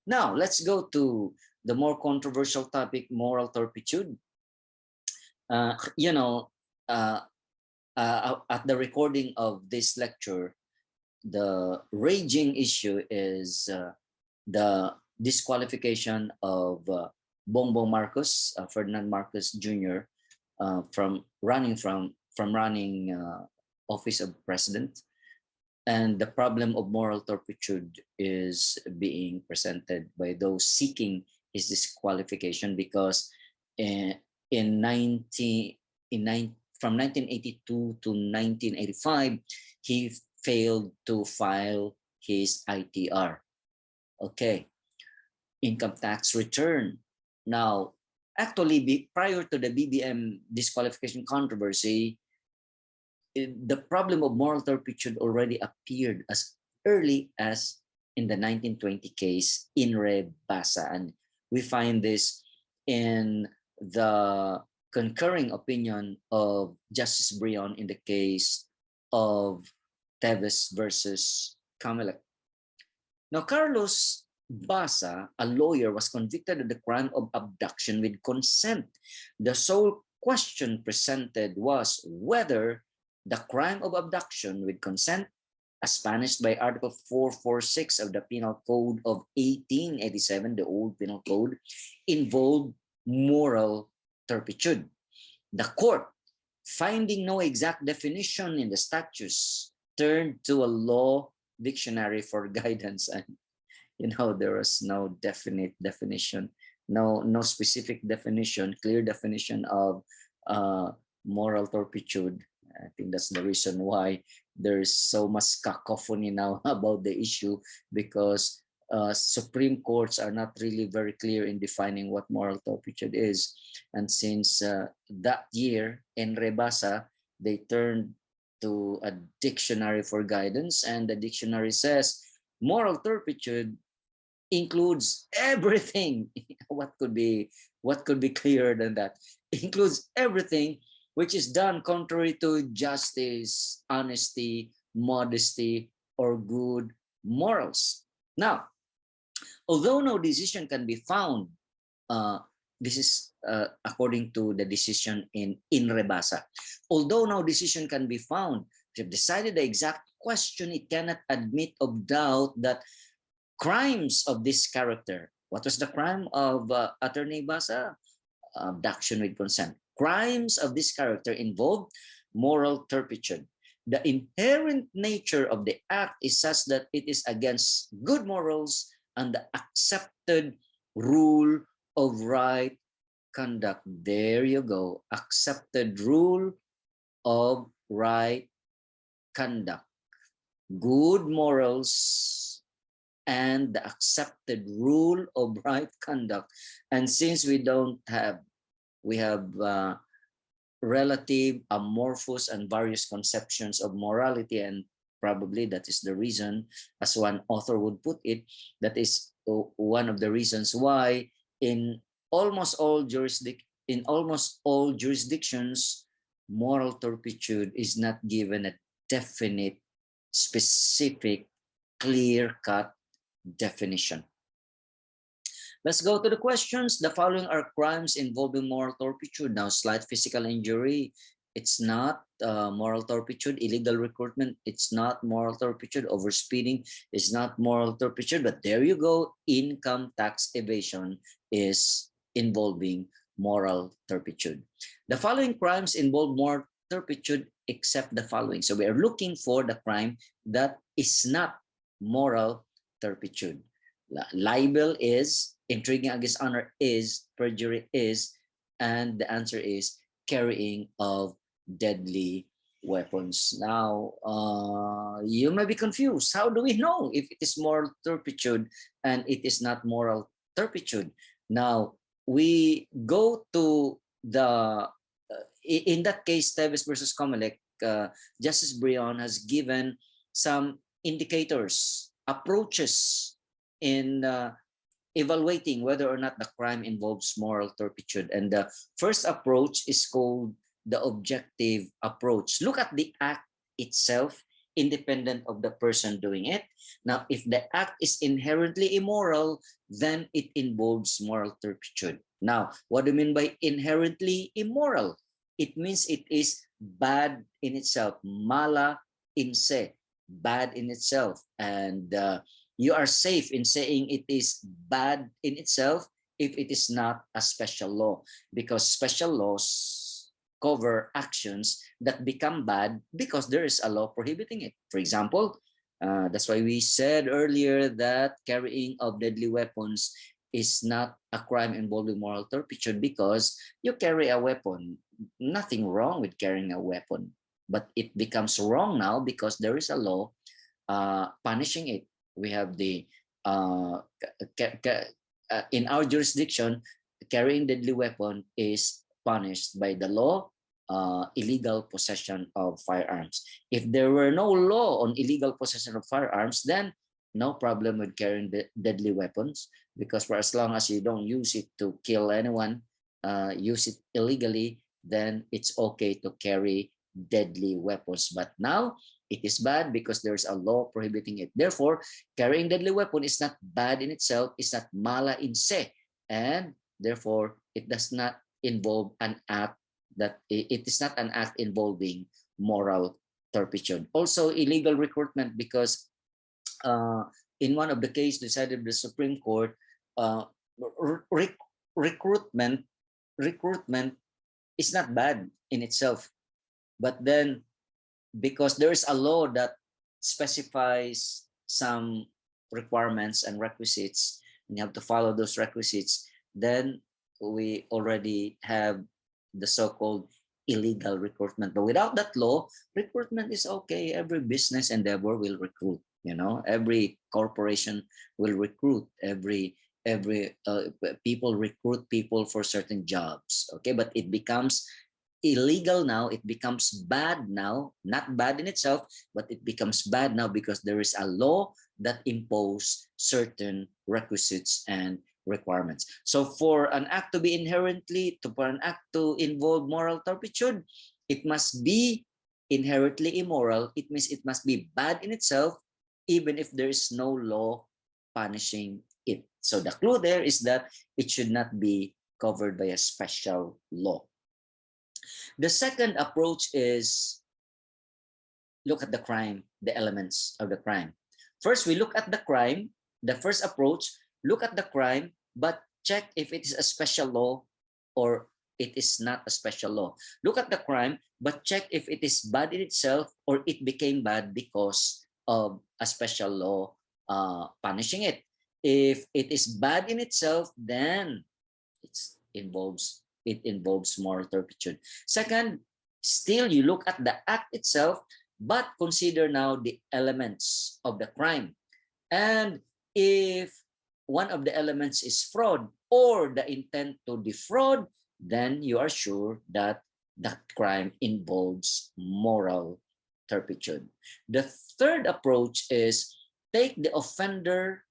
Now, let's go to the more controversial topic, moral turpitude. You know, uh, at the recording of this lecture, the raging issue is the disqualification of Bongbong Marcos, Ferdinand Marcos Jr., from running office of president, and the problem of moral turpitude is being presented by those seeking his disqualification because in 19 in nine, from 1982 to 1985 he failed to file his ITR. Okay, income tax return. Now, actually, prior to the BBM disqualification controversy, the problem of moral turpitude already appeared as early as in the 1920 case in Re Basa. And we find this in the concurring opinion of Justice Brion in the case of Teves versus Comelec. Now, Carlos Basa, a lawyer, was convicted of the crime of abduction with consent. The sole question presented was whether the crime of abduction with consent, as punished by Article 446 of the Penal Code of 1887, the old Penal Code, involved moral turpitude. The court, finding no exact definition in the statutes, turned to a law dictionary for guidance, and there was no definite definition, no specific definition, clear definition of moral turpitude. I think that's the reason why there's so much cacophony now about the issue, because Supreme Courts are not really very clear in defining what moral turpitude is. And since that year in Re Basa, they turned to a dictionary for guidance, and the dictionary says moral turpitude includes everything. What could be clearer than that? It includes everything which is done contrary to justice, honesty, modesty, or good morals. Now, although no decision can be found, this is according to the decision in Re Basa. Although no decision can be found, we have decided the exact question. It cannot admit of doubt that crimes of this character. What was the crime of Attorney Basa? Abduction with consent. Crimes of this character involve moral turpitude. The inherent nature of the act is such that it is against good morals and the accepted rule of right conduct. There you go. Accepted rule of right conduct. Good morals and the accepted rule of right conduct. And since we have relative, amorphous, and various conceptions of morality, and probably that is the reason, as one author would put it, that is one of the reasons why in almost all jurisdictions, moral turpitude is not given a definite, specific, clear-cut definition. Let's go to the questions. The following are crimes involving moral turpitude. Now, slight physical injury, it's not moral turpitude. Illegal recruitment, it's not moral turpitude. Overspeeding is not moral turpitude. But there you go. Income tax evasion is involving moral turpitude. The following crimes involve moral turpitude except the following. So we are looking for the crime that is not moral turpitude. Libel is, intriguing against honor is, perjury is, and the answer is carrying of deadly weapons. Now, you may be confused. How do we know if it is moral turpitude and it is not moral turpitude? Now, we go to the, in that case, Teves versus Comelec, Justice Brion has given some indicators, approaches in evaluating whether or not the crime involves moral turpitude. And the first approach is called the objective approach. Look at the act itself. independent of the person doing it. Now, if the act is inherently immoral, then it involves moral turpitude. Now, what do you mean by inherently immoral? It means it is bad in itself, mala in se, bad in itself. And you are safe in saying it is bad in itself if it is not a special law, because special laws cover actions that become bad because there is a law prohibiting it. For example, that's why we said earlier that carrying of deadly weapons is not a crime involving moral turpitude, because you carry a weapon. Nothing wrong with carrying a weapon, but it becomes wrong now because there is a law punishing it. We have the in our jurisdiction, carrying deadly weapon is punished by the law, illegal possession of firearms. If there were no law on illegal possession of firearms, then no problem with carrying the deadly weapons, because for as long as you don't use it to kill anyone, use it illegally, then it's okay to carry deadly weapons. But now it is bad because there's a law prohibiting it. Therefore, carrying deadly weapon is not bad in itself, it's not mala in se, and therefore it does not involve an act that it is not an act involving moral turpitude. Also, illegal recruitment, because in one of the cases decided by the Supreme Court, recruitment is not bad in itself, but then because there is a law that specifies some requirements and requisites, and you have to follow those requisites, then we already have the so-called illegal recruitment. But without that law, recruitment is okay. Every business endeavor will recruit. Every corporation will recruit. Every people recruit people for certain jobs. Okay, but it becomes illegal now, it becomes bad now, not bad in itself, but it becomes bad now because there is a law that imposes certain requisites and requirements. So for an act to be for an act to involve moral turpitude, it must be inherently immoral. It means it must be bad in itself, even if there is no law punishing it. So the clue there is that it should not be covered by a special law. The second approach is look at the crime, the elements of the crime. First, we look at the crime. The first approach, look at the crime, but check if it is a special law or it is not a special law. Look at the crime, but check if it is bad in itself or it became bad because of a special law punishing it. If it is bad in itself, then it involves moral turpitude. Second, still you look at the act itself, but consider now the elements of the crime. And if one of the elements is fraud or the intent to defraud, then you are sure that that crime involves moral turpitude. The third approach is take the offender.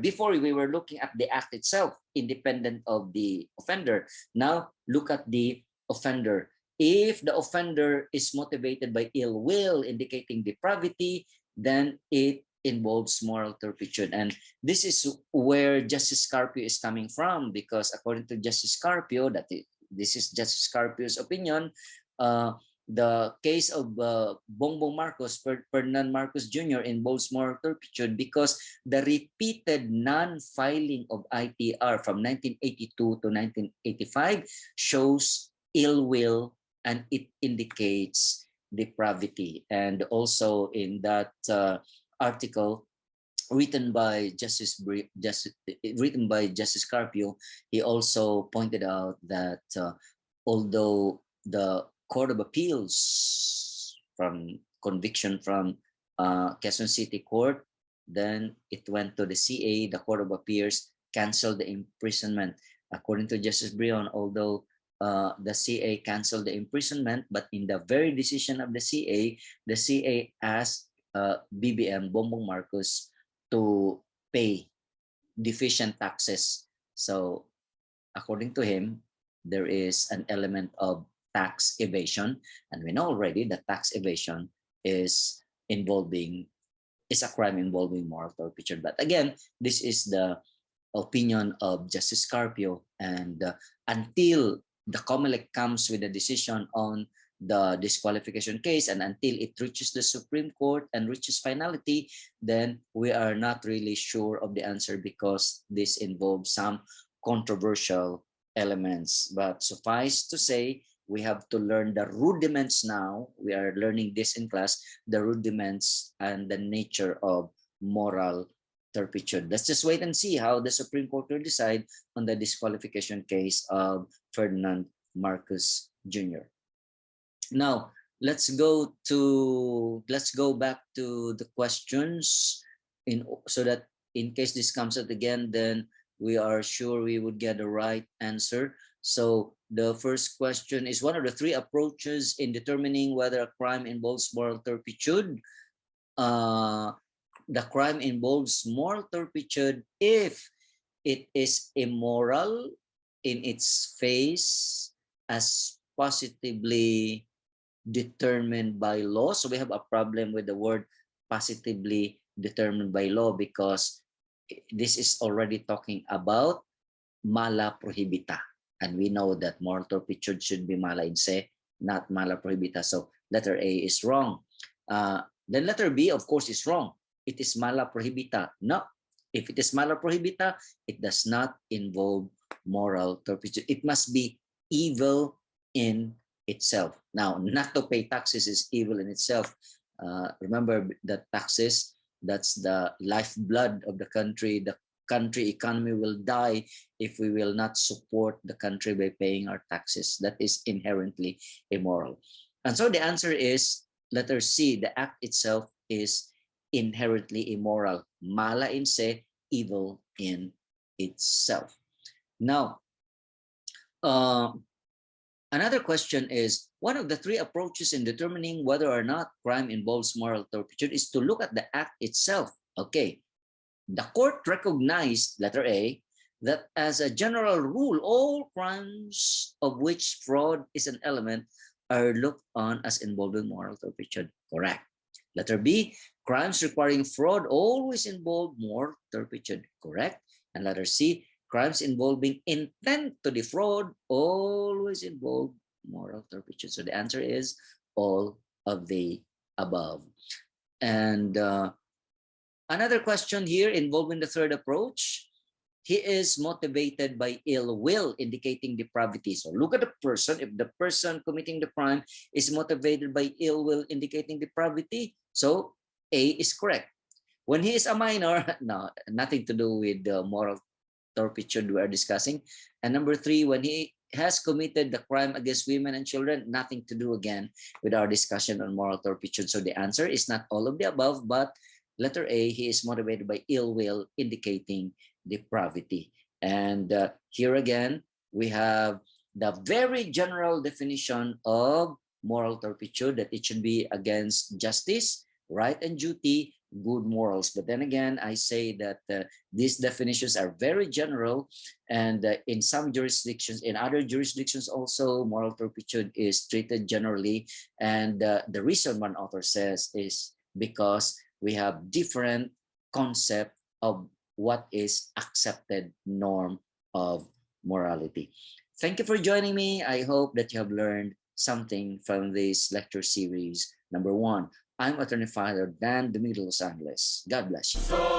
Before we were looking at the act itself, independent of the offender. Now look at the offender. If the offender is motivated by ill will, indicating depravity, then it involves moral turpitude. And this is where Justice Carpio is coming from, because according to Justice Carpio, this is Justice Carpio's opinion, the case of Bongbong Marcos, Ferdinand Marcos Jr. involves moral turpitude because the repeated non-filing of ITR from 1982 to 1985 shows ill will and it indicates depravity. And also in that article written by Justice Carpio, he also pointed out that although the Court of Appeals from conviction from Quezon City Court, then it went to the CA, the Court of Appeals canceled the imprisonment. According to Justice Brion, although the CA canceled the imprisonment, but in the very decision of the CA asked BBM, Bongbong Marcos, to pay deficient taxes. So according to him, there is an element of tax evasion, and we know already that tax evasion is a crime involving moral turpitude. But again, this is the opinion of Justice Carpio, and until the COMELEC comes with a decision on the disqualification case, and until it reaches the Supreme Court and reaches finality, then we are not really sure of the answer, because this involves some controversial elements. But suffice to say, we have to learn the rudiments now. We are learning this in class, the rudiments and the nature of moral turpitude. Let's just wait and see how the Supreme Court will decide on the disqualification case of Ferdinand Marcos Jr. Now, let's go back to the questions, so that in case this comes out again, then we are sure we would get the right answer. So the first question is, one of the three approaches in determining whether a crime involves moral turpitude. The crime involves moral turpitude if it is immoral in its face as positively determined by law. So we have a problem with the word positively determined by law, because this is already talking about mala prohibita. And we know that moral turpitude should be mala in se, not mala prohibita. So letter A is wrong. Then letter B, of course, is wrong. It is mala prohibita. No, if it is mala prohibita, it does not involve moral turpitude. It must be evil in itself. Now, not to pay taxes is evil in itself. Remember that taxes, that's the lifeblood of the country. The country economy will die if we will not support the country by paying our taxes. That is inherently immoral. And so the answer is letter C. The act itself is inherently immoral. Mala in se, evil in itself. Now, another question is, one of the three approaches in determining whether or not crime involves moral turpitude is to look at the act itself. Okay, the court recognized, letter A, that as a general rule, all crimes of which fraud is an element are looked on as involving moral turpitude. Correct. Letter B, crimes requiring fraud always involve moral turpitude. Correct. And letter C, crimes involving intent to defraud always involve moral turpitude. So the answer is all of the above. And another question here involving the third approach. He is motivated by ill will, indicating depravity. So look at the person. If the person committing the crime is motivated by ill will, indicating depravity, so A is correct. When he is a minor, no, nothing to do with the moral turpitude we are discussing. And number three, when he has committed the crime against women and children, nothing to do again with our discussion on moral turpitude. So the answer is not all of the above, but letter A, he is motivated by ill will, indicating depravity. And here again, we have the very general definition of moral turpitude, that it should be against justice, right and duty, good morals. But then again, I say that these definitions are very general, and in some jurisdictions, in other jurisdictions also, moral turpitude is treated generally. And the reason one author says is because we have different concept of what is accepted norm of morality. Thank you for joining me. I hope that you have learned something from this lecture series. Number one, I'm Attorney Father Dan Domingo Los Angeles. God bless you.